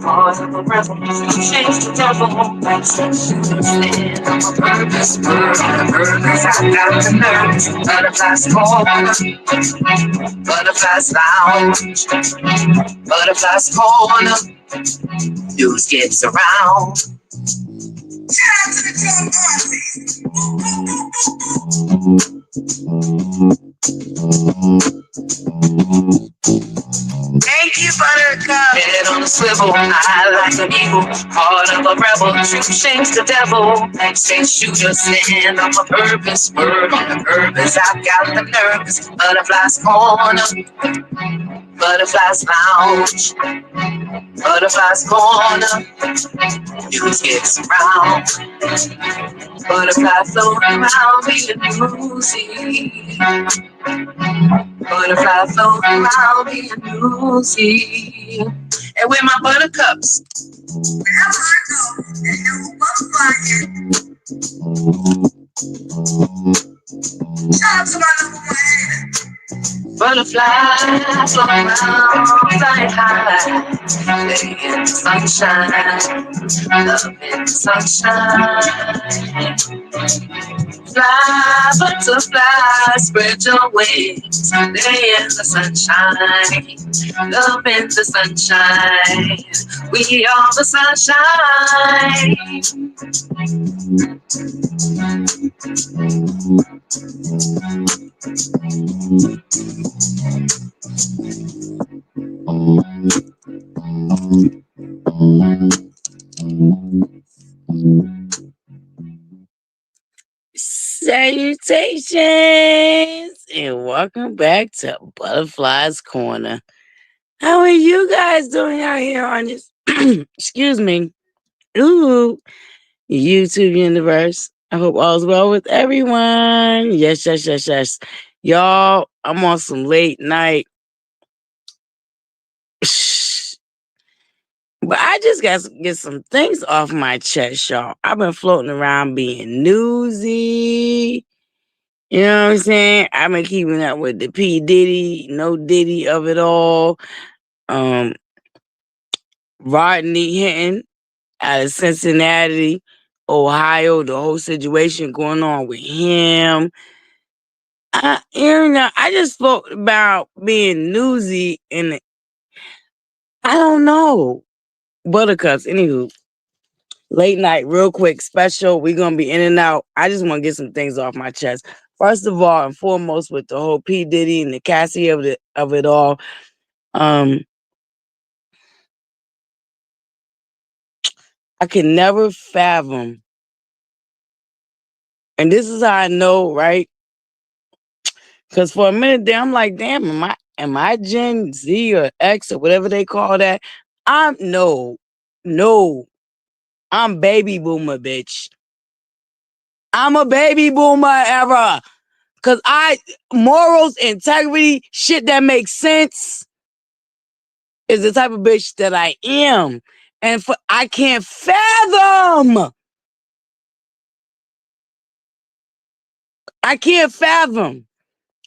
Part of a revolution, change the devil. Stand on my purpose, word on the purpose. I got the nerve. Butterflies call, butterflies lounge, butterflies corner. News gets around. Thank you, Buttercup. Head on a swivel, I like an eagle. Heart of a rebel, truth shames the devil. Say shooter, stand on my purpose. Word on the purpose, I've got the nervous. Butterflies corner, butterflies lounge, butterflies corner. News gets around. Butterflies float around, being woozy. Butterflies float around, being woozy. And with my buttercups. Wherever I go, there's no butterfly. Shout out to my number one hater. Butterflies float around, flying high. Lay in the sunshine, love in the sunshine. Fly, butterfly, spread your wings. Lay in the sunshine, love in the sunshine. We are the sunshine. Salutations and welcome back to Butterflies Corner. How are you guys doing out here on this excuse me, YouTube universe? I hope all's well with everyone. Yes. Y'all, I'm on some late night. But I just got to get some things off my chest, y'all. I've been floating around being newsy. You know what I'm saying? I've been keeping up with the P. Diddy, no Diddy of it all. Rodney Hinton out of Cincinnati, Ohio, the whole situation going on with him. I just spoke about being newsy and I don't know. Buttercups, anywho. Late night, real quick, special. We're gonna be in and out. I just want to get some things off my chest. First of all, and foremost, with the whole P. Diddy and the Cassie of it all. I can never fathom, and this is how I know, right? Because for a minute there, I'm like, damn, am I Gen Z or X or whatever they call that? No, I'm baby boomer, bitch. I'm a baby boomer era. Cause morals, integrity, shit that makes sense is the type of bitch that I am. And I can't fathom.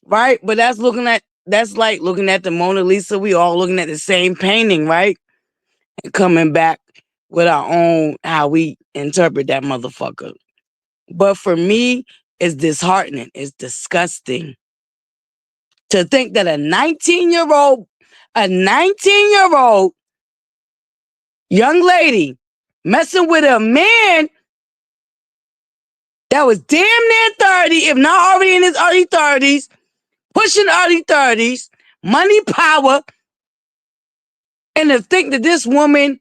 Right? But that's like looking at the Mona Lisa. We all looking at the same painting, right? And coming back with our own how we interpret that motherfucker. But for me, it's disheartening. It's disgusting to think that a 19-year-old young lady messing with a man that was damn near 30, if not already in his early 30s, pushing early 30s, money, power, and to think that this woman,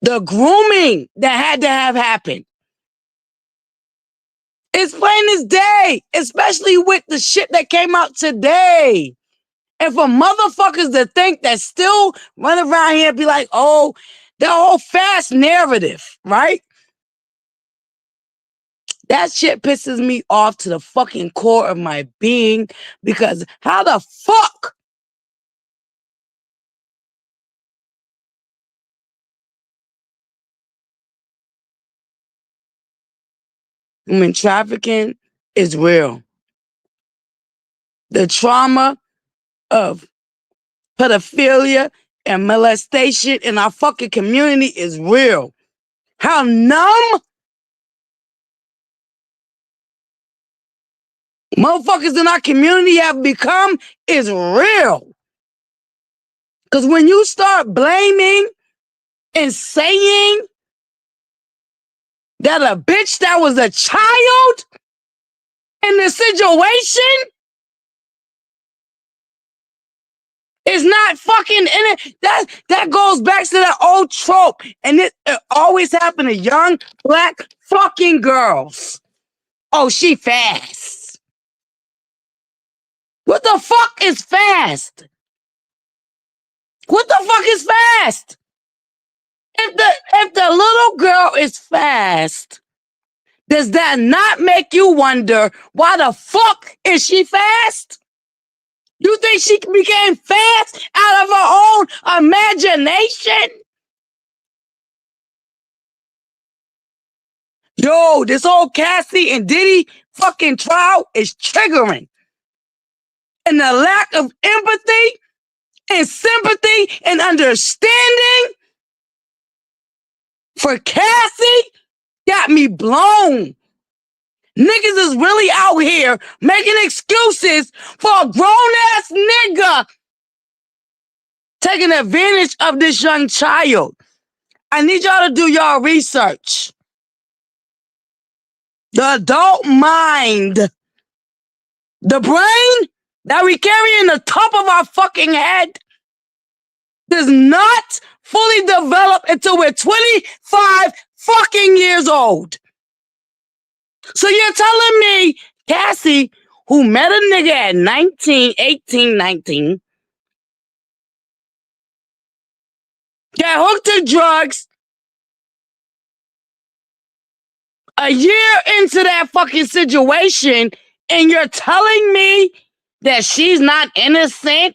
the grooming that had to have happened, it's plain as day, especially with the shit that came out today. And for motherfuckers to think that still run around here and be like, oh, the whole fast narrative, right? That shit pisses me off to the fucking core of my being, because how the fuck human trafficking is real. The trauma of pedophilia and molestation in our fucking community is real. How numb motherfuckers in our community have become is real. Because when you start blaming and saying that a bitch that was a child in the situation is not fucking in it, that goes back to that old trope. And it always happened to young black fucking girls. Oh, she fast. What the fuck is fast? What the fuck is fast? If the little girl is fast, does that not make you wonder why the fuck is she fast? You think she became fast out of her own imagination? Yo, this whole Cassie and Diddy fucking trial is triggering. And the lack of empathy and sympathy and understanding for Cassie got me blown. Niggas is really out here making excuses for a grown-ass nigga taking advantage of this young child. I need y'all to do y'all research. The adult mind, the brain that we carry in the top of our fucking head, does not fully develop until we're 25 fucking years old. So you're telling me Cassie, who met a nigga at 19, 18, 19, got hooked to drugs a year into that fucking situation, and you're telling me that she's not innocent?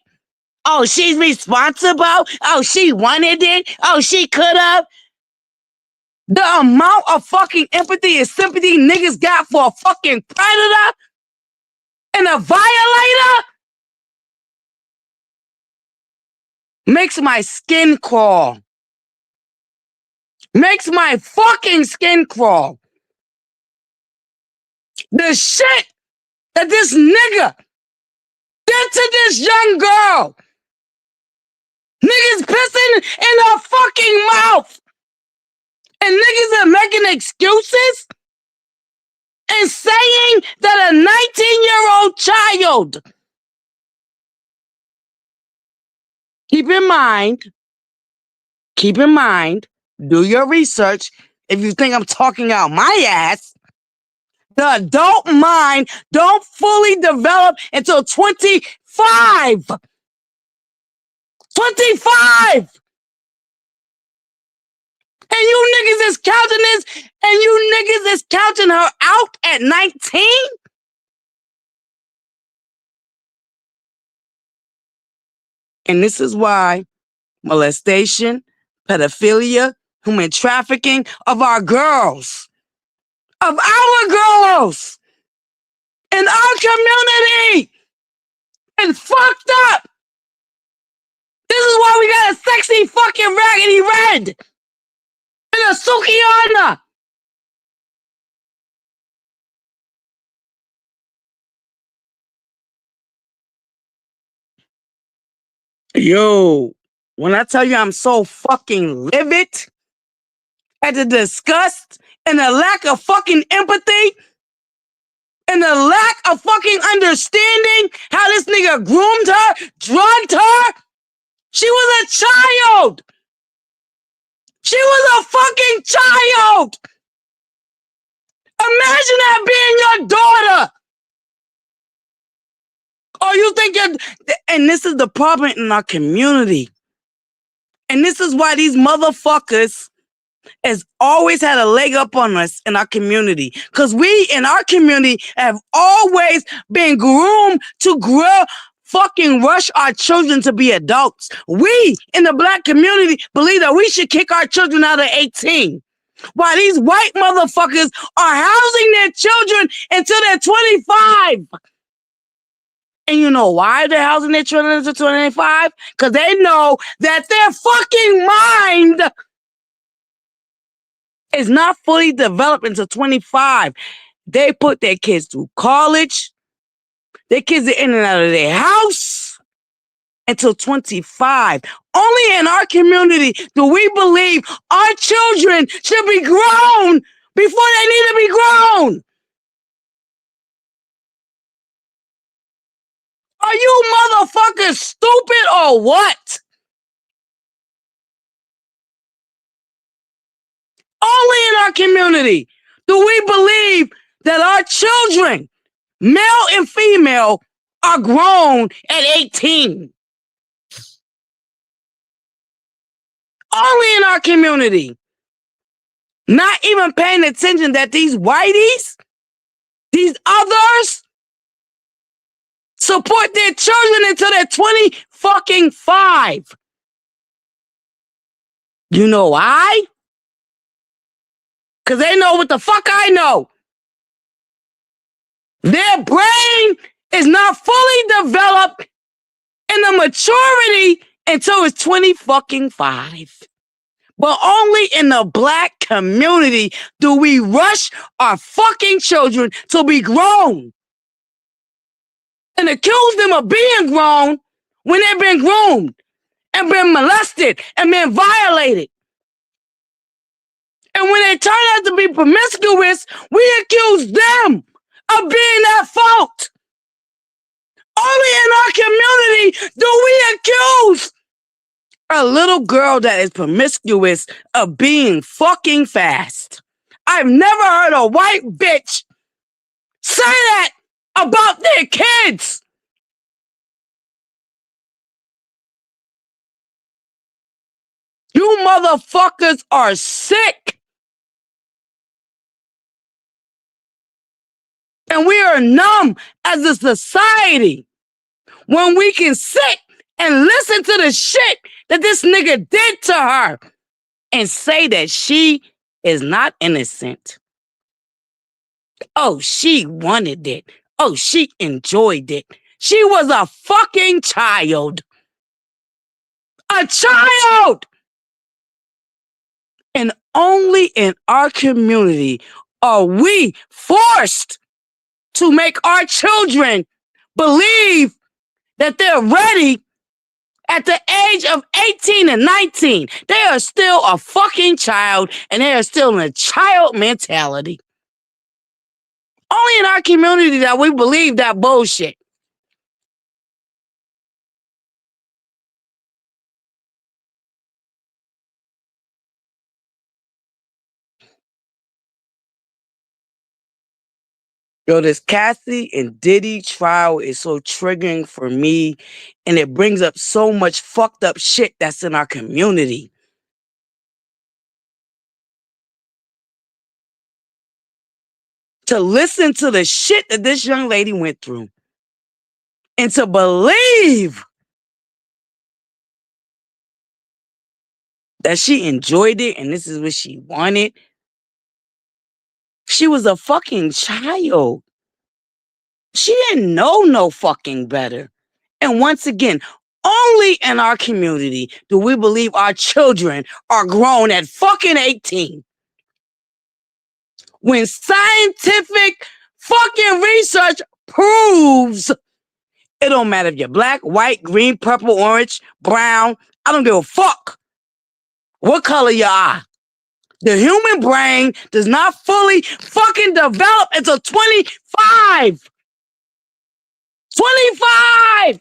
Oh, she's responsible? Oh, she wanted it? Oh, she could have? The amount of fucking empathy and sympathy niggas got for a fucking predator and a violator makes my skin crawl. Makes my fucking skin crawl. The shit that this nigga did to this young girl. Niggas pissing in her fucking mouth. And niggas are making excuses and saying that a 19-year-old child. Keep in mind, do your research. If you think I'm talking out my ass, the adult mind don't fully develop until 25. 25! And you niggas is counting this, and you niggas is counting her out at 19? And this is why molestation, pedophilia, human trafficking of our girls, in our community is fucked up. This is why we got a sexy fucking Raggedy Red and a Sukihana. Yo, when I tell you I'm so fucking livid at the disgust and the lack of fucking empathy and the lack of fucking understanding how this nigga groomed her, drugged her. She was a child. She was a fucking child. Imagine that being your daughter. Or you think and this is the problem in our community. And this is why these motherfuckers has always had a leg up on us in our community. Because we in our community have always been groomed to fucking rush our children to be adults. We in the black community believe that we should kick our children out at 18. While these white motherfuckers are housing their children until they're 25. And you know why they're housing their children until 25? Because they know that their fucking mind is not fully developed until 25. They put their kids through college. Their kids are in and out of their house until 25. Only in our community do we believe our children should be grown before they need to be grown. Are you motherfuckers stupid or what? Only in our community do we believe that our children, male and female, are grown at 18. Only in our community. Not even paying attention that these whiteys, these others, support their children until they're 25. You know why? Because they know what the fuck I know. Their brain is not fully developed in the maturity until it's 25. But only in the black community do we rush our fucking children to be grown and accuse them of being grown when they've been groomed and been molested and been violated. And when they turn out to be promiscuous, we accuse them of being at fault. Only in our community do we accuse a little girl that is promiscuous of being fucking fast. I've never heard a white bitch say that about their kids. You motherfuckers are sick. And we are numb as a society when we can sit and listen to the shit that this nigga did to her and say that she is not innocent. Oh, she wanted it. Oh, she enjoyed it. She was a fucking child. A child! And only in our community are we forced to make our children believe that they're ready at the age of 18 and 19. They are still a fucking child and they are still in a child mentality. Only in our community that we believe that bullshit. Yo, this Cassie and Diddy trial is so triggering for me, and it brings up so much fucked up shit that's in our community. To listen to the shit that this young lady went through, and to believe that she enjoyed it and this is what she wanted. She was a fucking child. She didn't know no fucking better. And once again, only in our community do we believe our children are grown at fucking 18. When scientific fucking research proves it don't matter if you're black, white, green, purple, orange, brown, I don't give a fuck what color you are. The human brain does not fully fucking develop until 25. 25!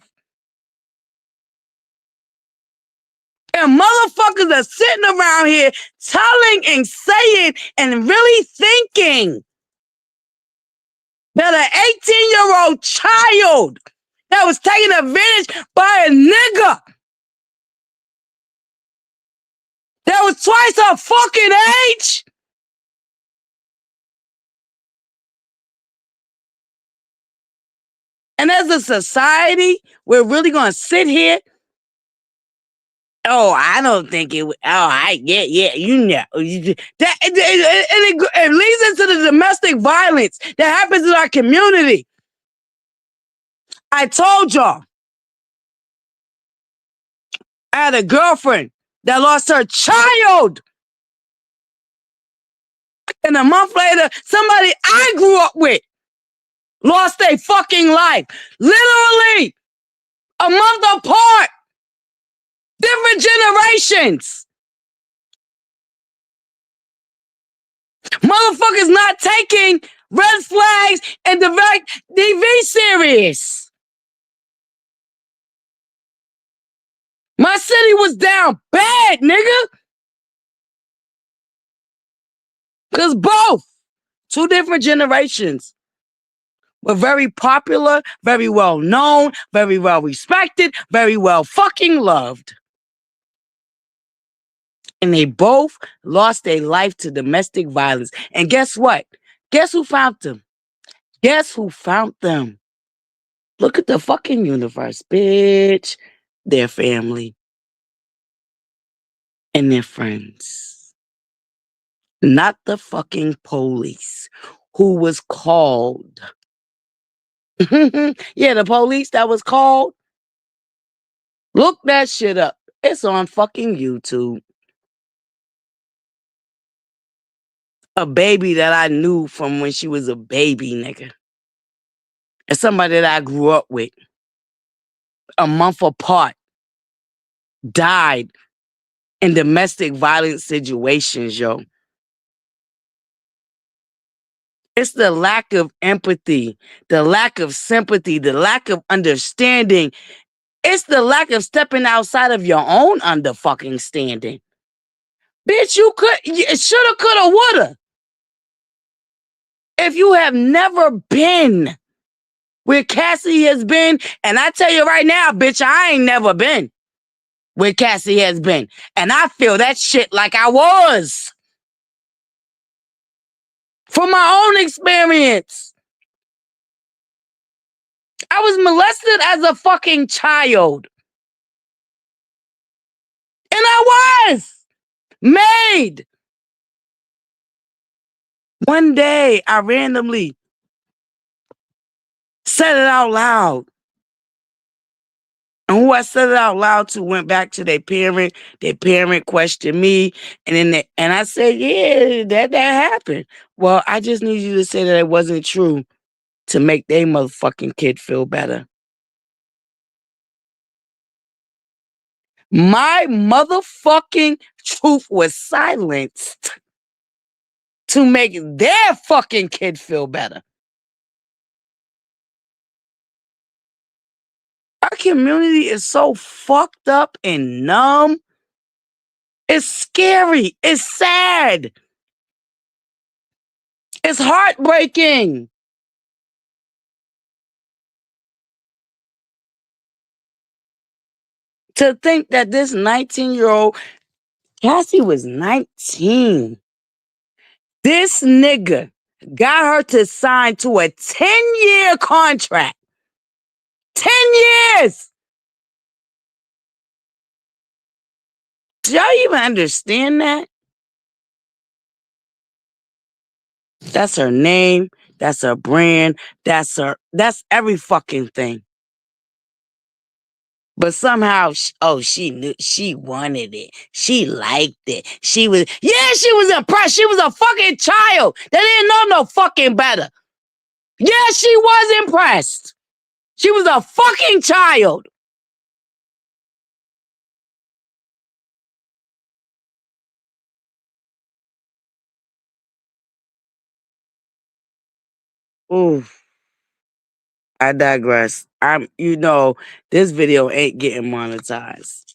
And motherfuckers are sitting around here telling and saying and really thinking that an 18-year-old child that was taken advantage by a nigga that was twice her fucking age? And as a society, we're really going to sit here. Oh, I don't think it would. Yeah, you know. It leads into the domestic violence that happens in our community. I told y'all, I had a girlfriend that lost her child. And a month later, somebody I grew up with lost their fucking life. Literally, a month apart. Different generations. Motherfuckers not taking red flags and direct DV serious. My city was down bad, nigga. Because both, two different generations, were very popular, very well known, very well respected, very well fucking loved. And they both lost their life to domestic violence. And guess what? Guess who found them? Guess who found them? Look at the fucking universe, bitch. Their family and their friends. Not the fucking police who was called. Yeah, the police that was called. Look that shit up. It's on fucking YouTube. A baby that I knew from when she was a baby, nigga. And somebody that I grew up with. A month apart. Died in domestic violence situations, yo. It's the lack of empathy, the lack of sympathy, the lack of understanding. It's the lack of stepping outside of your own under fucking standing. Bitch, you shoulda, coulda, woulda. If you have never been where Cassie has been, and I tell you right now, bitch, I ain't never been where Cassie has been. And I feel that shit like I was. From my own experience. I was molested as a fucking child. And I was made. One day, I randomly said it out loud. And who I said it out loud to went back to their parent. Their parent questioned me. And then I said, yeah, that happened. Well, I just need you to say that it wasn't true to make their motherfucking kid feel better. My motherfucking truth was silenced to make their fucking kid feel better. Our community is so fucked up and numb. It's scary. It's sad. It's heartbreaking. To think that this 19-year-old, Cassie was 19. This nigga got her to sign to a 10-year contract. 10 years. Do y'all even understand that? That's her name. That's her brand. That's every fucking thing. But somehow, she knew, she wanted it. She liked it. She was impressed. She was a fucking child. They didn't know no fucking better. Yeah, she was impressed. She was a fucking child. Ooh, I digress. This video ain't getting monetized.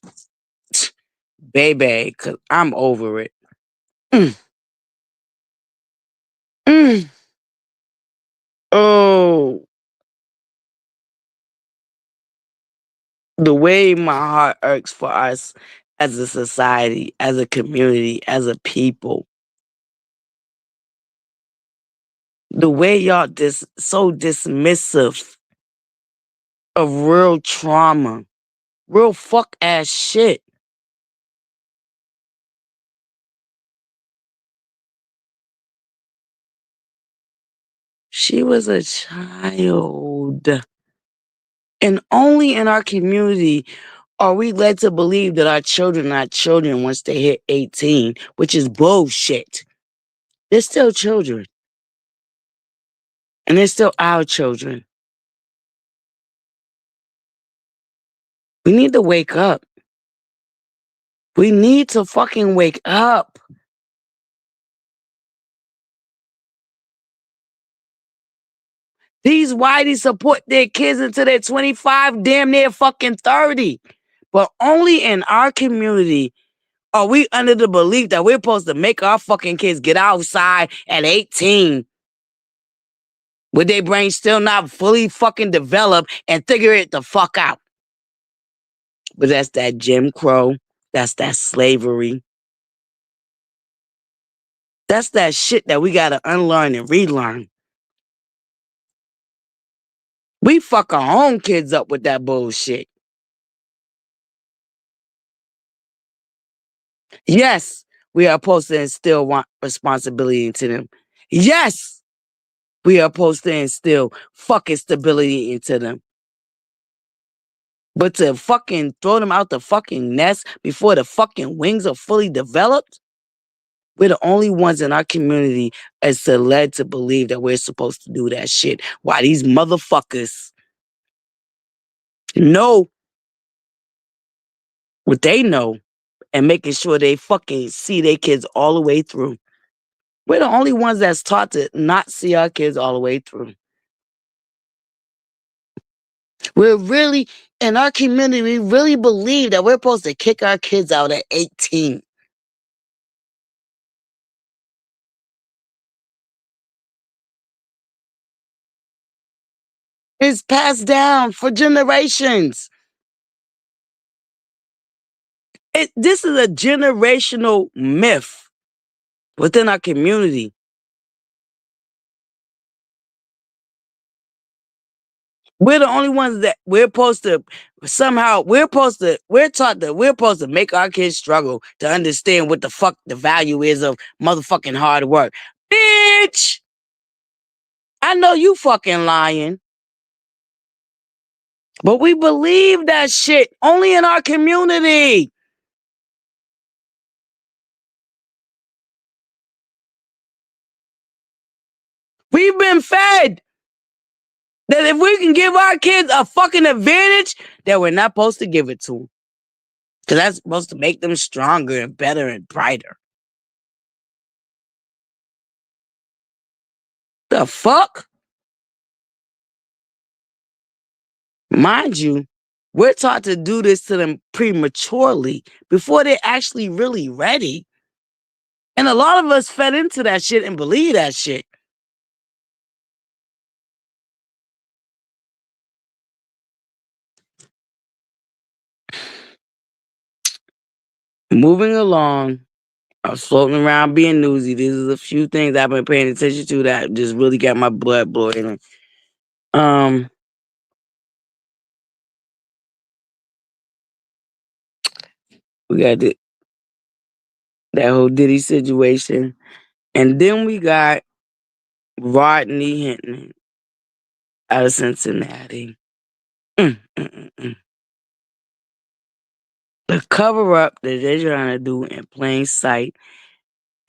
Baby, cause I'm over it. Mm. Mm. Oh, the way my heart irks for us as a society, as a community, as a people. The way y'all so dismissive of real trauma, real fuck ass shit. She was a child. And only in our community are we led to believe that our children are children once they hit 18, which is bullshit. They're still children. And they're still our children. We need to wake up. We need to fucking wake up. These whiteys support their kids until they're 25, damn near fucking 30. But only in our community are we under the belief that we're supposed to make our fucking kids get outside at 18 with their brains still not fully fucking developed and figure it the fuck out. But that's that Jim Crow. That's that slavery. That's that shit that we gotta unlearn and relearn. We fuck our own kids up with that bullshit. Yes, we are supposed to instill responsibility into them. Yes, we are supposed to instill fucking stability into them. But to fucking throw them out the fucking nest before the fucking wings are fully developed, we're the only ones in our community as to led to believe that we're supposed to do that shit. Why these motherfuckers know what they know and making sure they fucking see their kids all the way through. We're the only ones that's taught to not see our kids all the way through. We're really, in our community, we really believe that we're supposed to kick our kids out at 18. It's passed down for generations. This is a generational myth within our community. We're the only ones that we're supposed to somehow we're taught that we're supposed to make our kids struggle to understand what the fuck the value is of motherfucking hard work. Bitch! I know you fucking lying. But we believe that shit only in our community. We've been fed that if we can give our kids a fucking advantage, that we're not supposed to give it to them. Because that's supposed to make them stronger and better and brighter. The fuck? Mind you, we're taught to do this to them prematurely before they're actually really ready. And a lot of us fed into that shit and believe that shit. Moving along, I was floating around being newsy. These are a few things I've been paying attention to that just really got my blood boiling. We got that whole Diddy situation. And then we got Rodney Hinton out of Cincinnati. Mm. The cover up that they're trying to do in plain sight.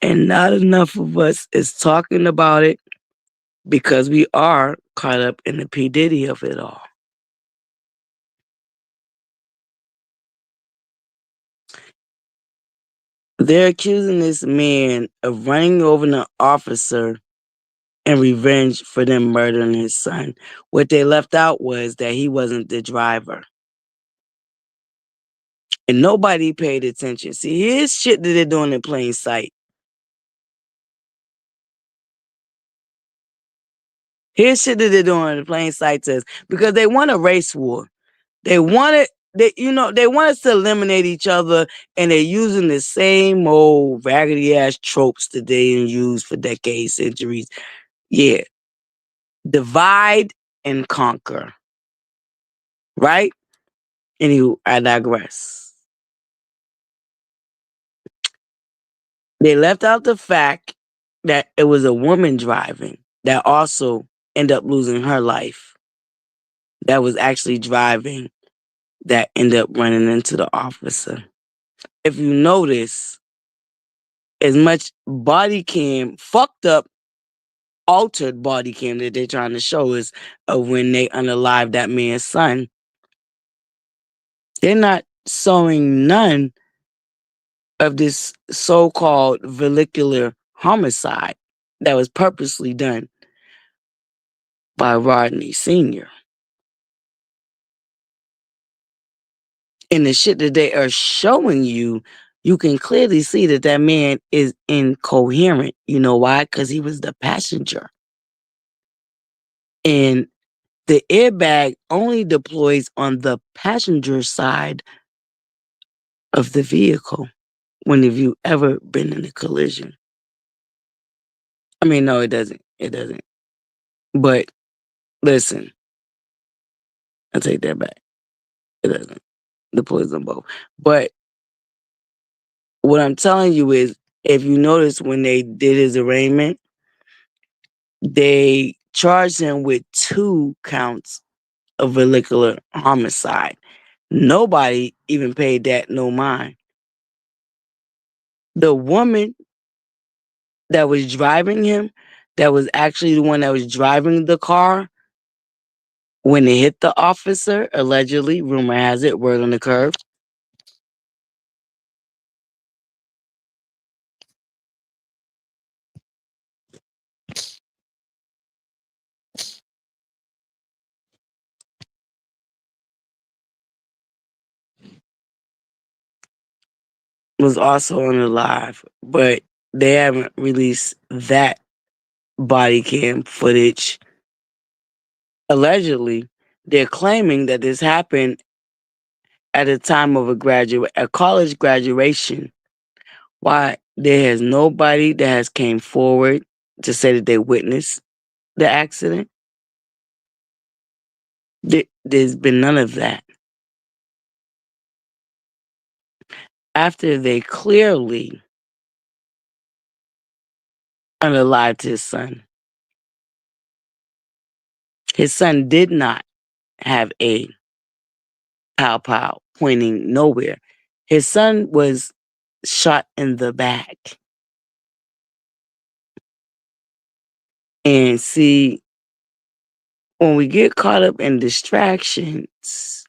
And not enough of us is talking about it because we are caught up in the P. Diddy of it all. They're accusing this man of running over an officer in revenge for them murdering his son. What they left out was that he wasn't the driver. And nobody paid attention. See, here's shit that they're doing in plain sight. Here's shit that they're doing in plain sight to us because they want a race war. They want it they want us to eliminate each other, and they're using the same old raggedy ass tropes that they used for decades, centuries. Yeah, divide and conquer. Right? Anywho, I digress. They left out the fact that it was a woman driving that also ended up losing her life. That was actually driving that ended up running into the officer. If you notice, as much body cam, fucked up, altered body cam that they're trying to show is of when they unalive that man's son, they're not showing none of this so-called vehicular homicide that was purposely done by Rodney Sr. And the shit that they are showing you, you can clearly see that that man is incoherent. You know why? Because he was the passenger. And the airbag only deploys on the passenger side of the vehicle when have you ever been in a collision. I mean, no, it doesn't. It doesn't. But listen, I take that back. It doesn't. Deploys on both. But what I'm telling you is, if you notice when they did his arraignment, they charged him with 2 counts of vehicular homicide. Nobody even paid that no mind. The woman that was driving him, that was actually the one that was driving the car when it hit the officer, allegedly, rumor has it, word on the curve, was also on the live. But they haven't released that body cam footage. Allegedly, they're claiming that this happened at the time of a college graduation. Why there has nobody that has came forward to say that they witnessed the accident. There's been none of that. After they clearly unalived his son did not have a pow pow pointing nowhere. His son was shot in the back. And see, when we get caught up in distractions,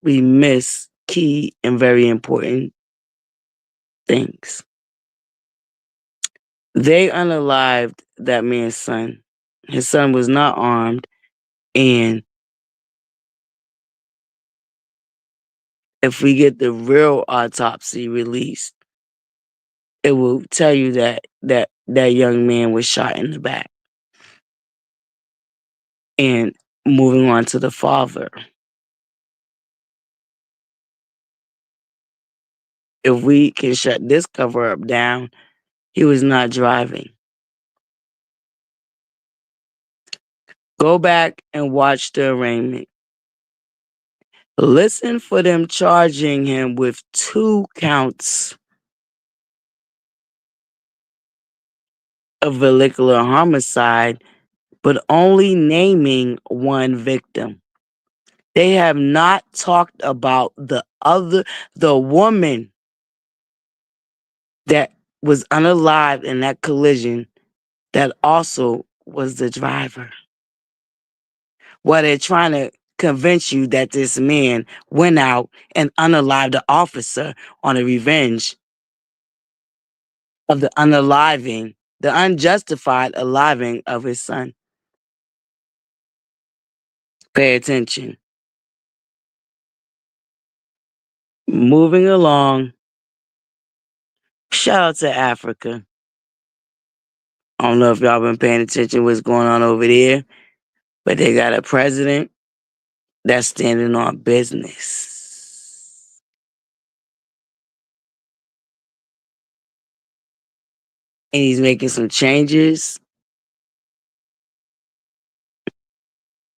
we miss key and very important things. They unalived that man's son. His son was not armed. And if we get the real autopsy released, it will tell you that young man was shot in the back. And moving on to the father. If we can shut this cover up down, he was not driving. Go back and watch the arraignment. Listen for them charging him with 2 counts of vehicular homicide, but only naming one victim. They have not talked about the woman that was unalive in that collision that also was the driver. While they're trying to convince you that this man went out and unalived the officer on a revenge of the unaliving, the unjustified aliving of his son. Pay attention. Moving along. Shout out to Africa. I don't know if y'all been paying attention to what's going on over there, but they got a president that's standing on business. And he's making some changes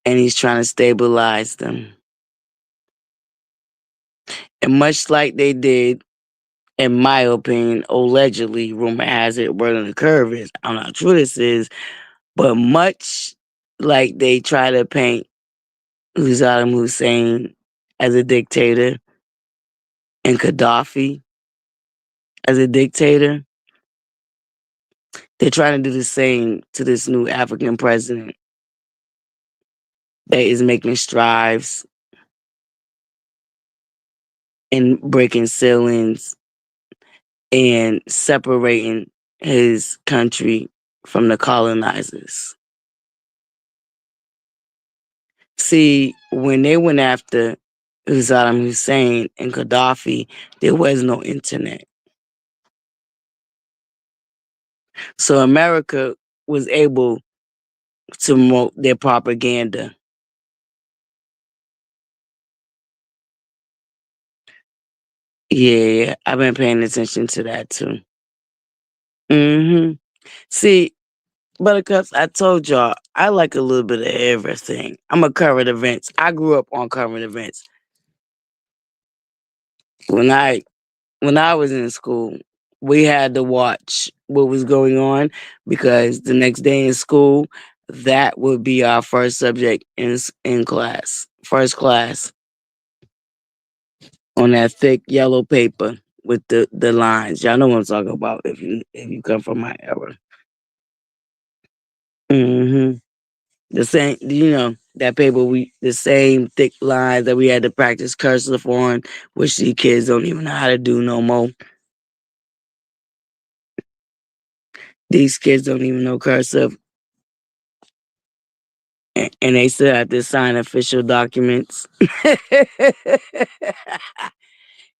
and he's trying to stabilize them. And much like they did, in my opinion, allegedly, rumor has it, word on the curve is, I don't know how true this is, but much like they try to paint Saddam Hussein as a dictator and Gaddafi as a dictator, they're trying to do the same to this new African president that is making strides in breaking ceilings and separating his country from the colonizers. See, when they went after Saddam Hussein and Gaddafi, there was no internet. So America was able to promote their propaganda. Yeah, I've been paying attention to that too. Hmm. See, Buttercups, I told y'all I like a little bit of everything. I'm a current events. I grew up on current events. When I when I was in school, we had to watch what was going on because the next day in school, that would be our first subject in class, first class on that thick yellow paper with the lines. Y'all know what I'm talking about if you come from my era. Hmm. The same, that paper the same thick lines that we had to practice cursive on, which these kids don't even know how to do no more. These kids don't even know cursive, and they still have to sign official documents.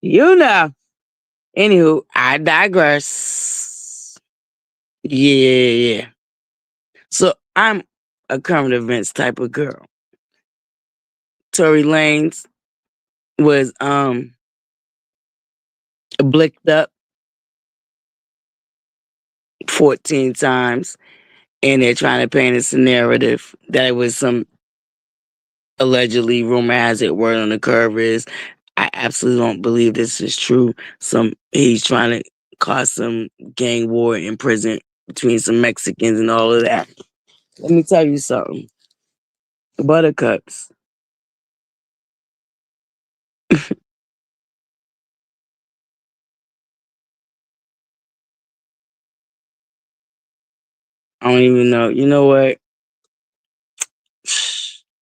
you know. Anywho, I digress. Yeah. So I'm a current events type of girl. Tory Lanez was blicked up 14 times, and they're trying to paint this narrative that it was some allegedly rumor has it word on the curve is. I absolutely don't believe this is true. He's trying to cause some gang war in prison between some Mexicans and all of that. Let me tell you something. Buttercups. I don't even know. You know what?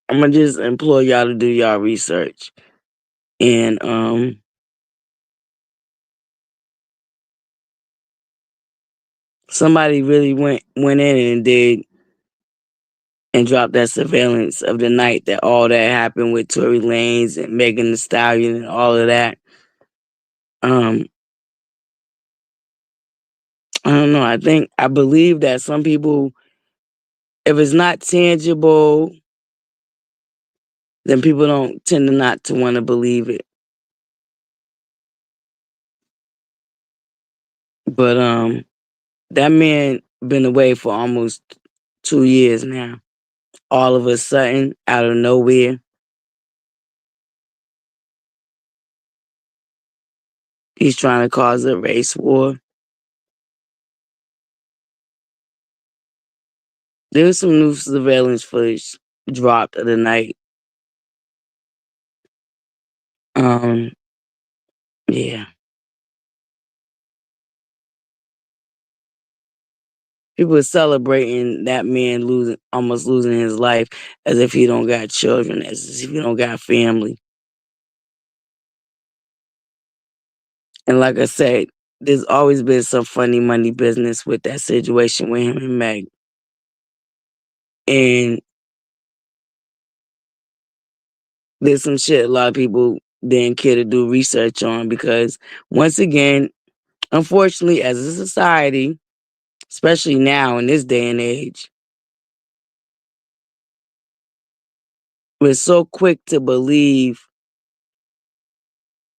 I'm gonna just implore y'all to do y'all research. And somebody really went in and did and dropped that surveillance of the night that all that happened with Tory Lanez and Megan Thee Stallion and all of that. Um, I don't know. I believe that some people, if it's not tangible, then people don't tend to not to want to believe it. But that man been away for almost 2 years now. All of a sudden, out of nowhere, he's trying to cause a race war. There was some new surveillance footage dropped of the night. Um, yeah. People are celebrating that man almost losing his life as if he don't got children, as if he don't got family. And like I said, there's always been some funny money business with that situation with him and Meg. And there's some shit a lot of people didn't care to do research on because once again, unfortunately, as a society, especially now in this day and age. We're so quick to believe,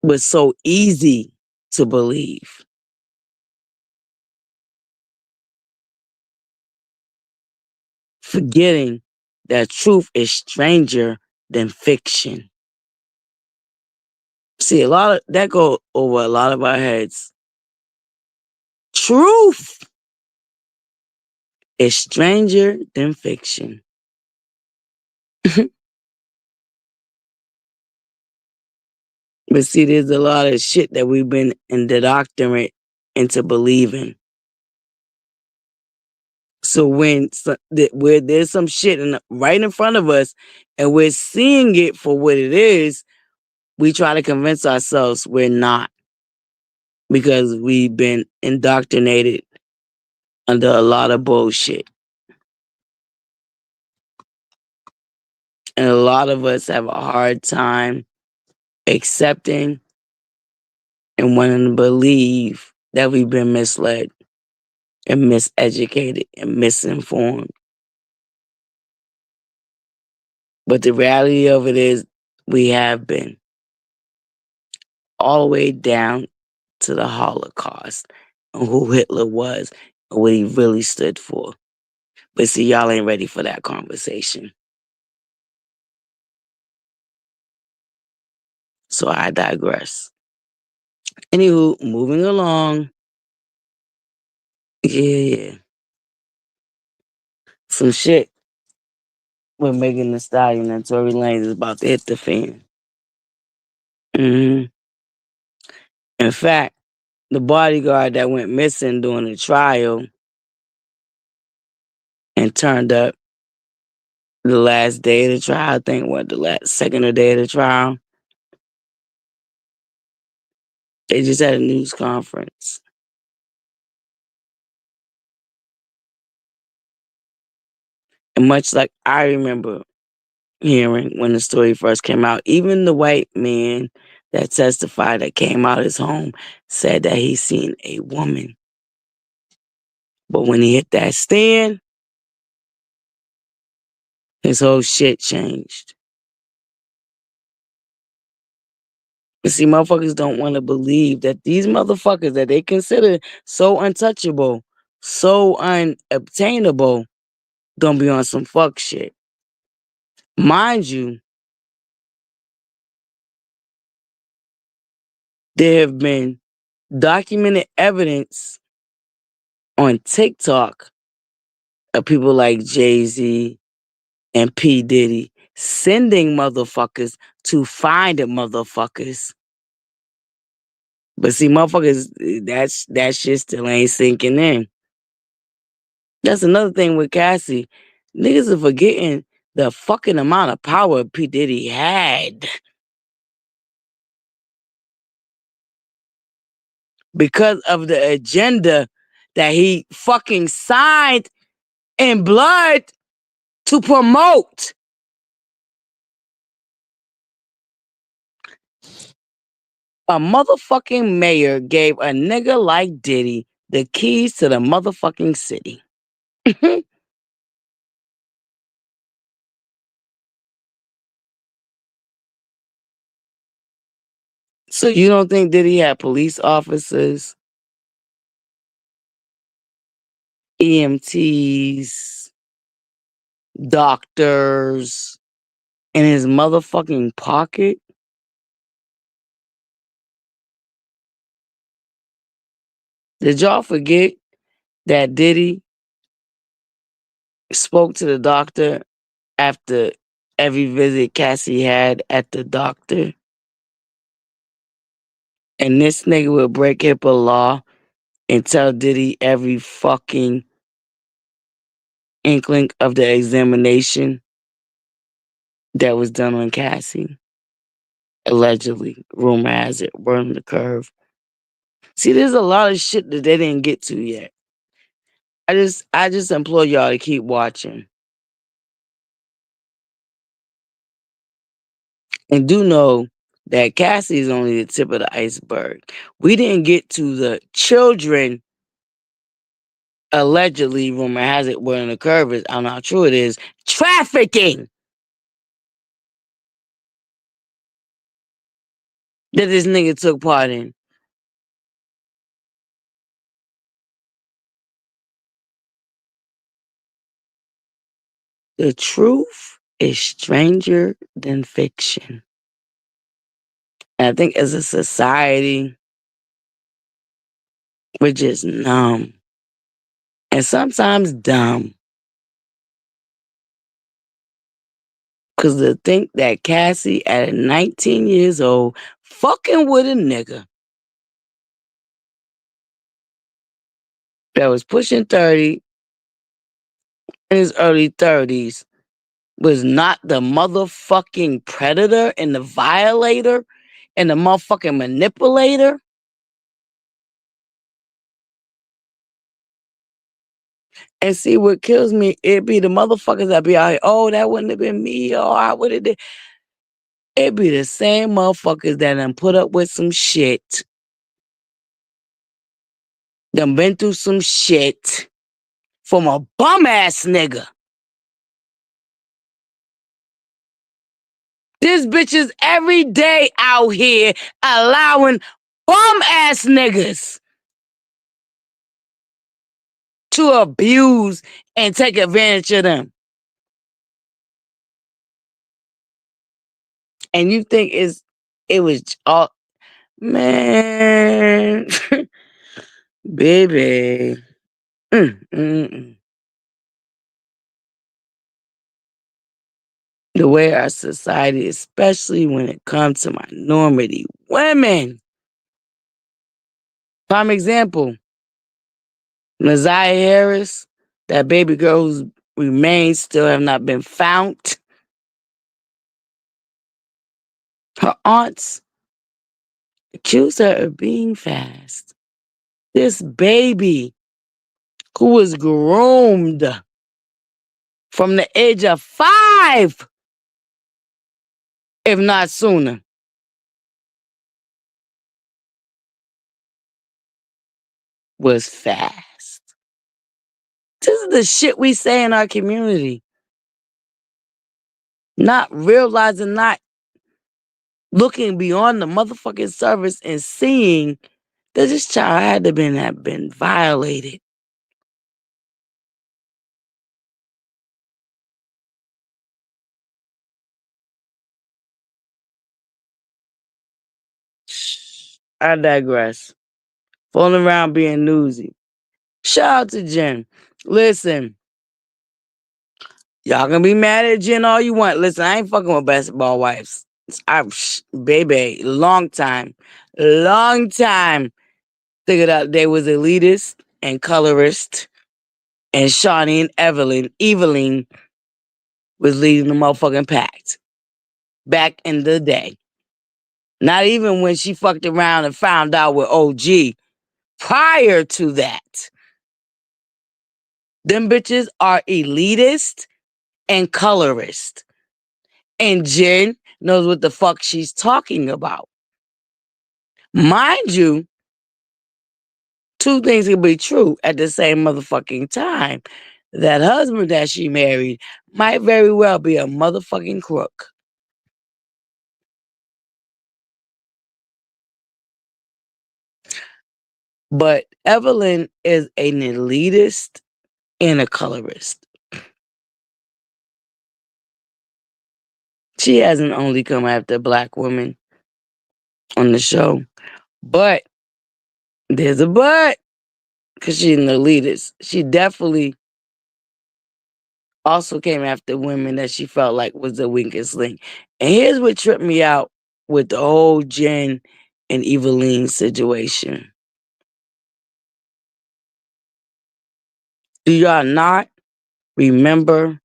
but so easy to believe, forgetting that truth is stranger than fiction. See, a lot of that go over a lot of our heads. Truth is stranger than fiction. But see, there's a lot of shit that we've been indoctrinated into believing. So where there's some shit right in front of us, and we're seeing it for what it is, we try to convince ourselves we're not, because we've been indoctrinated under a lot of bullshit. And a lot of us have a hard time accepting and wanting to believe that we've been misled and miseducated and misinformed. But the reality of it is, we have been all the way down to the Holocaust and who Hitler was and what he really stood for. But see, y'all ain't ready for that conversation. So I digress. Anywho, moving along. Yeah. Some shit with Megan Thee Stallion and Tory Lanez is about to hit the fan. hmm In fact, the bodyguard that went missing during the trial and turned up the last day of the trial, I think what, the last second or day of the trial, they just had a news conference. And much like I remember hearing when the story first came out, even the white man that testified that came out of his home said that he seen a woman. But when he hit that stand, his whole shit changed. You see, motherfuckers don't want to believe that these motherfuckers that they consider so untouchable, so unobtainable, don't be on some fuck shit. Mind you, there have been documented evidence on TikTok of people like Jay-Z and P. Diddy sending motherfuckers to find the motherfuckers. But see, motherfuckers, that shit still ain't sinking in. That's another thing with Cassie. Niggas are forgetting the fucking amount of power P. Diddy had because of the agenda that he fucking signed in blood to promote. A motherfucking mayor gave a nigga like Diddy the keys to the motherfucking city. So you don't think Diddy had police officers, EMTs, doctors in his motherfucking pocket? Did y'all forget that Diddy spoke to the doctor after every visit Cassie had at the doctor? And this nigga would break HIPAA law and tell Diddy every fucking inkling of the examination that was done on Cassie. Allegedly. Rumor has it. Word on the curve. See, there's a lot of shit that they didn't get to yet. I just implore y'all to keep watching. And do know that Cassie is only the tip of the iceberg. We didn't get to the children allegedly, rumor has it, where in the curve is, I don't know how true it is, trafficking that this nigga took part in. The truth is stranger than fiction. And I think as a society, we're just numb and sometimes dumb. Because to think that Cassie, at 19 years old, fucking with a nigga that was pushing 30 in his early 30s was not the motherfucking predator and the violator and the motherfucking manipulator. And see what kills me, it be the motherfuckers that be out here, oh, that wouldn't have been me, or I would have did. It be the same motherfuckers that done put up with some shit, done been through some shit from a bum ass nigga. This bitch is every day out here allowing bum ass niggas to abuse and take advantage of them. And you think it was all, man, baby. Mm, mm, mm. The way our society, especially when it comes to minority women. Prime example, Messiah Harris, that baby girl whose remains still have not been found. Her aunts accused her of being fast. This baby who was groomed from the age of 5, if not sooner, was fast. This is the shit we say in our community. Not realizing, not looking beyond the motherfucking service and seeing that this child had to have been violated. I digress. Falling around being newsy. Shout out to Jen. Listen, y'all can be mad at Jen all you want. Listen, I ain't fucking with basketball wives. Baby, long time. Figured out they was elitist and colorist, and Shawnee and Evelyn was leading the motherfucking pack back in the day. Not even when she fucked around and found out with OG. Prior to that, them bitches are elitist and colorist. And Jen knows what the fuck she's talking about. Mind you, two things can be true at the same motherfucking time. That husband that she married might very well be a motherfucking crook. But Evelyn is an elitist and a colorist. She hasn't only come after black women on the show, but there's a but, because she's an elitist. She definitely also came after women that she felt like was the weakest link. And here's what tripped me out with the whole Jen and Evelyn situation. Do y'all not remember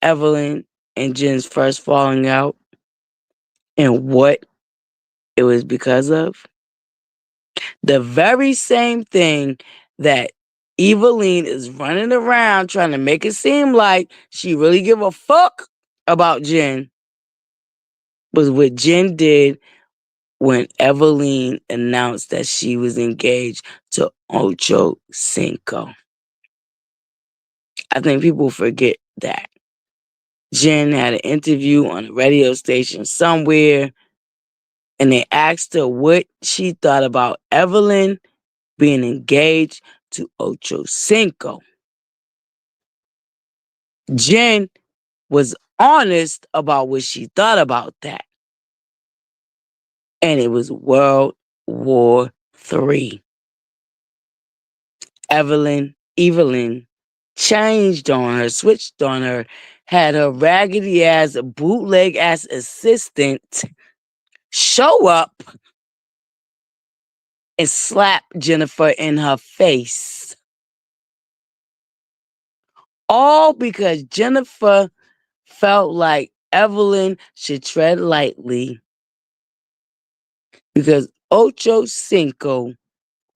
Evelyn and Jen's first falling out and what it was because of? The very same thing that Evelyn is running around trying to make it seem like she really give a fuck about Jen was what Jen did when Evelyn announced that she was engaged to Ocho Cinco. I think people forget that. Jen had an interview on a radio station somewhere, and they asked her what she thought about Evelyn being engaged to Ocho Cinco. Jen was honest about what she thought about that. And it was World War III. Evelyn changed on her, switched on her, had her raggedy ass, bootleg ass assistant show up and slap Jennifer in her face. All because Jennifer felt like Evelyn should tread lightly because Ocho Cinco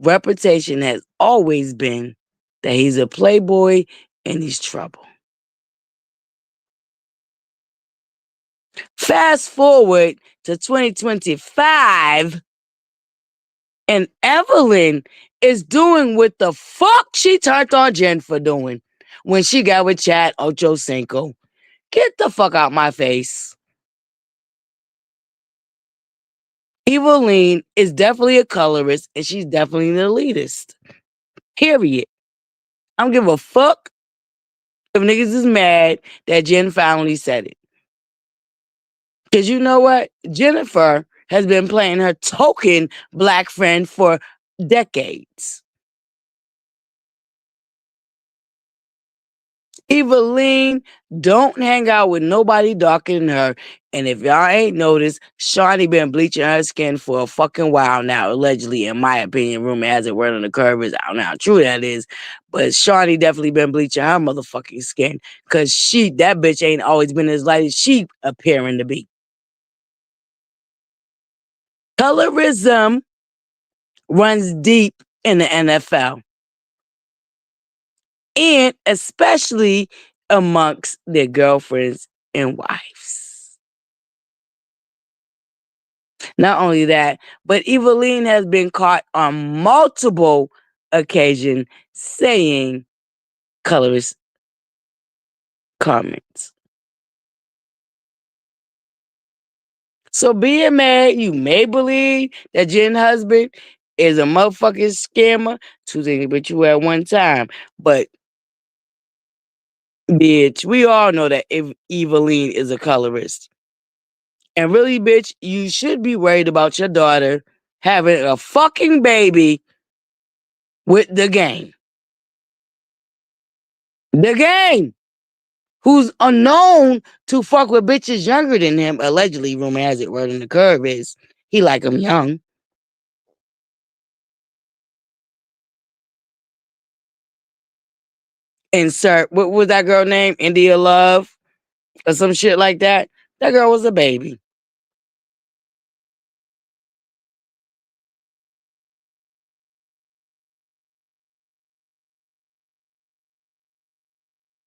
reputation has always been that he's a playboy and he's trouble. Fast forward to 2025, and Evelyn is doing what the fuck she turned on Jen for doing when she got with Chad Ochocinco. Get the fuck out my face. Evelyn is definitely a colorist and she's definitely an elitist. Period. I don't give a fuck if niggas is mad that Jen finally said it. Because you know what? Jennifer has been playing her token black friend for decades. Evelyn don't hang out with nobody darker than her. And if y'all ain't noticed, Shawnee been bleaching her skin for a fucking while now, allegedly, in my opinion. Rumor has it word on the curve is, I don't know how true that is. But Shawnee definitely been bleaching her motherfucking skin. Cause that bitch ain't always been as light as she appearing to be. Colorism runs deep in the NFL. And especially amongst their girlfriends and wives. Not only that, but Evelyn has been caught on multiple occasions saying colorist comments. So being mad, you may believe that Jen's husband is a motherfucking scammer, two things but you at one time. But bitch, we all know that Evelyn is a colorist. And really, bitch, you should be worried about your daughter having a fucking baby with the game. The game! Who's unknown to fuck with bitches younger than him. Allegedly, rumor has it, word on the curve is he like them young. Insert, what was that girl name? India Love? Or some shit like that. That girl was a baby.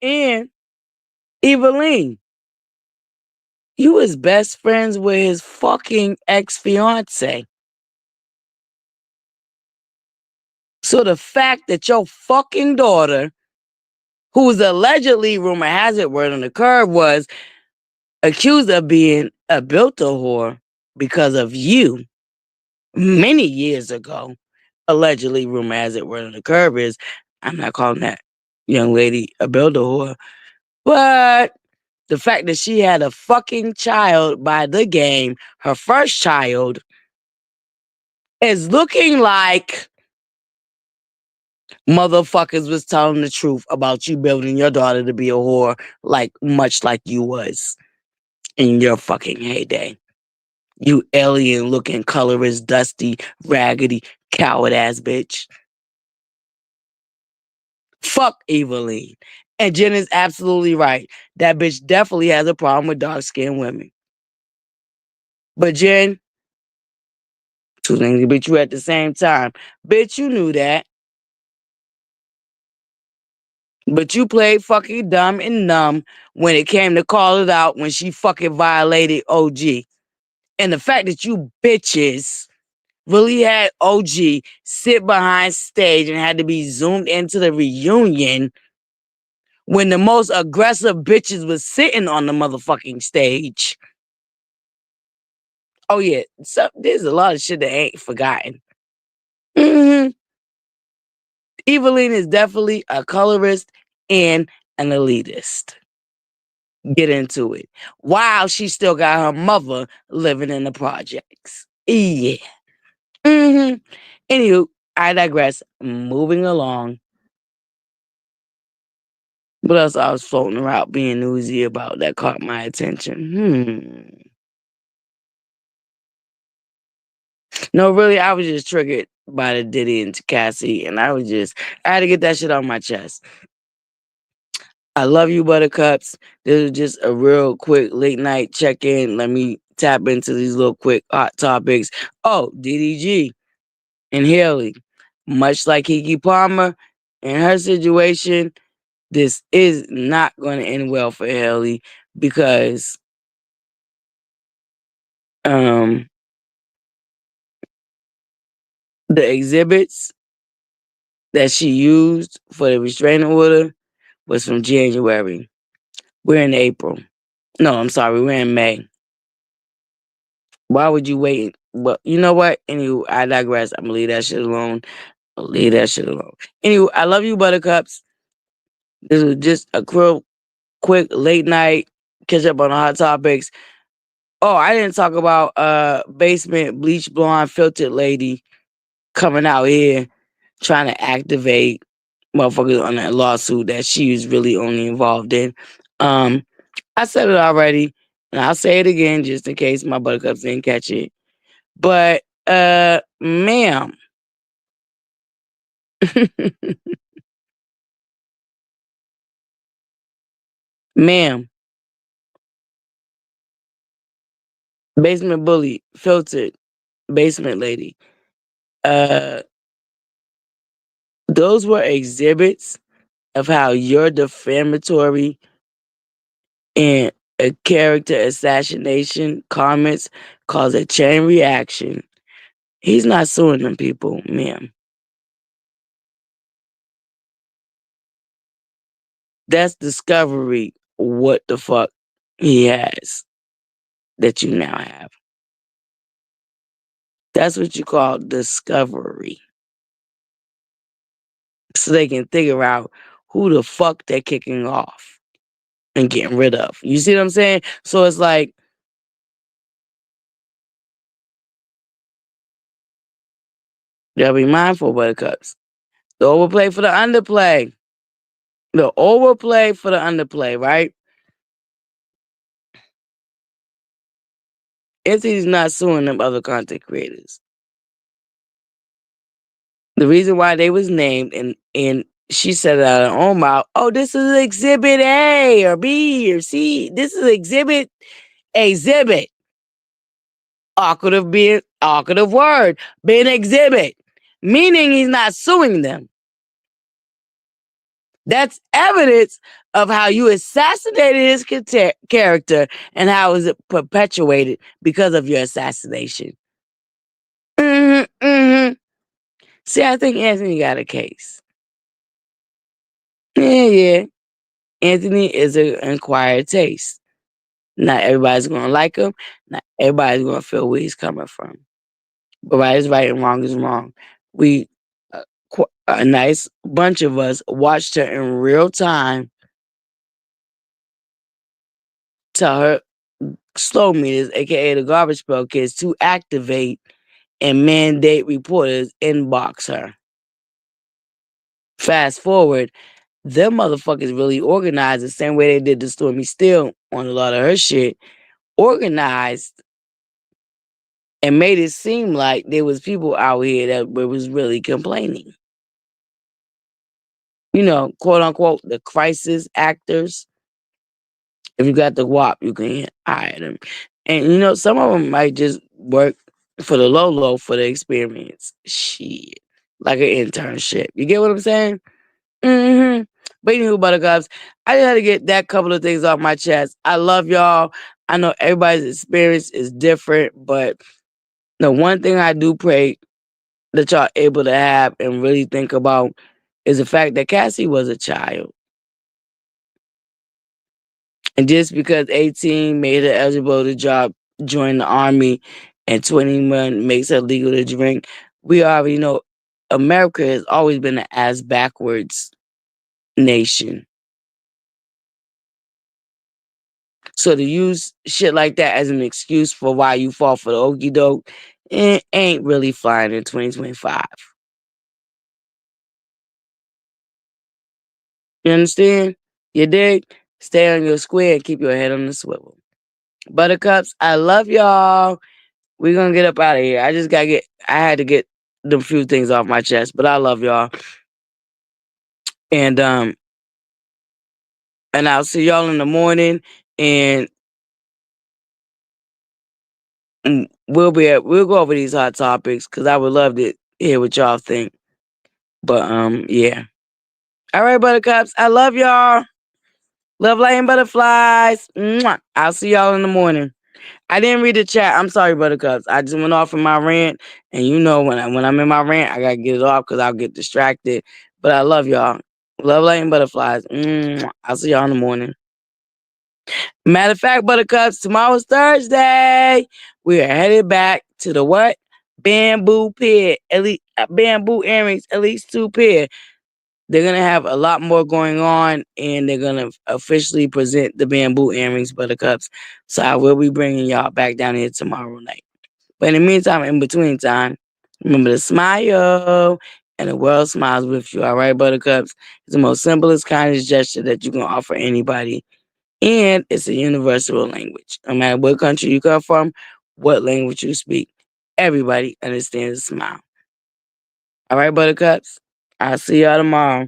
And Evelyn, you was best friends with his fucking ex-fiance. So the fact that your fucking daughter, who's allegedly, rumor has it, word on the curve, was accused of being a built-a whore because of you many years ago. Allegedly, rumor has it, word on the curve is, I'm not calling that young lady a built-a whore, but the fact that she had a fucking child by the game, her first child, is looking like motherfuckers was telling the truth about you building your daughter to be a whore, like much like you was in your fucking heyday. You alien looking, colorist, dusty, raggedy, coward ass bitch. Fuck Evelyn. And Jen is absolutely right. That bitch definitely has a problem with dark skinned women. But Jen, two things to beat you at the same time. Bitch, you knew that. But you played fucking dumb and numb when it came to call it out when she fucking violated OG. And the fact that you bitches really had OG sit behind stage and had to be zoomed into the reunion when the most aggressive bitches was sitting on the motherfucking stage. Oh yeah, so there's a lot of shit that ain't forgotten. Mm-hmm. Evelyn is definitely a colorist and an elitist. Get into it. While she still got her mother living in the projects. Yeah. Mm-hmm. Anywho, I digress. Moving along. What else I was floating around being newsy about that caught my attention? No, really, I was just triggered by the Diddy and Cassie, and I had to get that shit off my chest. I love you, Buttercups. This was just a real quick late night check in. Let me tap into these little quick hot topics. Oh, DDG and Haley. Much like Kiki Palmer and her situation, this is not going to end well for Haley because um the exhibits that she used for the restraining order was from January. We're in April. No, I'm sorry, we're in May. Why would you wait? Well, you know what? Anyway, I digress. I'm gonna leave that shit alone. I'll leave that shit alone. Anyway, I love you, Buttercups. This was just a quick late night catch up on the hot topics. Oh, I didn't talk about basement bleach blonde filtered lady coming out here trying to activate motherfuckers on that lawsuit that she was really only involved in. Um, I said it already, and I'll say it again just in case my Buttercups didn't catch it. But ma'am. Ma'am, basement bully, filtered, basement lady. Uh, those were exhibits of how your defamatory and a character assassination comments cause a chain reaction. He's not suing them people, ma'am. That's discovery. What the fuck he has that you now have. That's what you call discovery. So they can figure out who the fuck they're kicking off and getting rid of. You see what I'm saying? So it's like, you gotta be mindful, Buttercups. The overplay for the underplay. The overplay for the underplay, right? Entity's not suing them other content creators. The reason why they was named and she said it out of her own mouth, oh, this is exhibit A or B or C. This is exhibit. Awkward word. Being exhibit. Meaning he's not suing them. That's evidence of how you assassinated his character and how is it perpetuated because of your assassination. Mm-hmm. See, I think Anthony got a case. Yeah. Anthony is an acquired taste. Not everybody's going to like him. Not everybody's going to feel where he's coming from. But right is right and wrong is wrong. A nice bunch of us watched her in real time tell her slow meters, aka the garbage pail kids, to activate and mandate reporters inbox her. Fast forward, them motherfuckers really organized the same way they did the Stormy Steele on a lot of her shit. Organized and made it seem like there was people out here that was really complaining. You know, quote unquote, the crisis actors. If you got the WAP, you can hire them. And you know, some of them might just work for the low for the experience. Shit. Like an internship. You get what I'm saying? Mm-hmm. But anywho, Buttercups, I just had to get that couple of things off my chest. I love y'all. I know everybody's experience is different, but The one thing I do pray that y'all able to have and really think about is the fact that Cassie was a child. And just because 18 made her eligible to join the army and 21 makes her legal to drink, we already know America has always been an ass backwards nation. So to use shit like that as an excuse for why you fall for the okie doke, it ain't really flying in 2025. You understand? You dig? Stay on your square and keep your head on the swivel. Buttercups, I love y'all. We're gonna get up out of here. I had to get them few things off my chest, but I love y'all. And and I'll see y'all in the morning and we'll go over these hot topics because I would love to hear what y'all think. But yeah. All right, buttercups. I love y'all. Love light and butterflies. Mwah. I'll see y'all in the morning. I didn't read the chat. I'm sorry, buttercups. I just went off in my rant, and you know when I'm in my rant, I gotta get it off because I'll get distracted. But I love y'all. Love light and butterflies. I'll see y'all in the morning. Matter of fact, buttercups, tomorrow's Thursday. We are headed back to the what? Bamboo pair. At least bamboo earrings, at least 2 pair. They're gonna have a lot more going on, and they're gonna officially present the bamboo earrings, buttercups. So I will be bringing y'all back down here tomorrow night. But in the meantime, in between time, remember to smile, and the world smiles with you. All right, buttercups. It's the most simplest, kindest gesture that you can offer anybody, and it's a universal language. No matter what country you come from, what language you speak, everybody understands a smile. All right, buttercups. I'll see y'all tomorrow.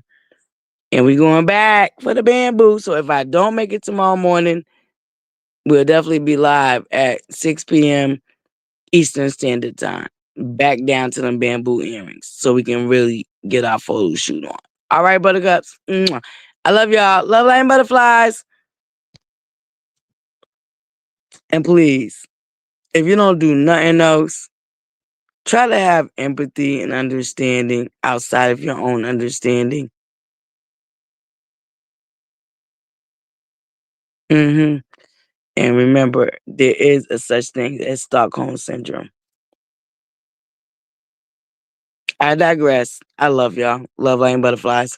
And we going back for the bamboo. So if I don't make it tomorrow morning, we'll definitely be live at 6 p.m. Eastern Standard Time. Back down to them bamboo earrings so we can really get our photo shoot on. All right, buttercups. Mwah. I love y'all. Love, light, and butterflies. And please, if you don't do nothing else, try to have empathy and understanding outside of your own understanding. hmm And remember, there is a such thing as Stockholm Syndrome. I digress. I love y'all. Love, light, and butterflies.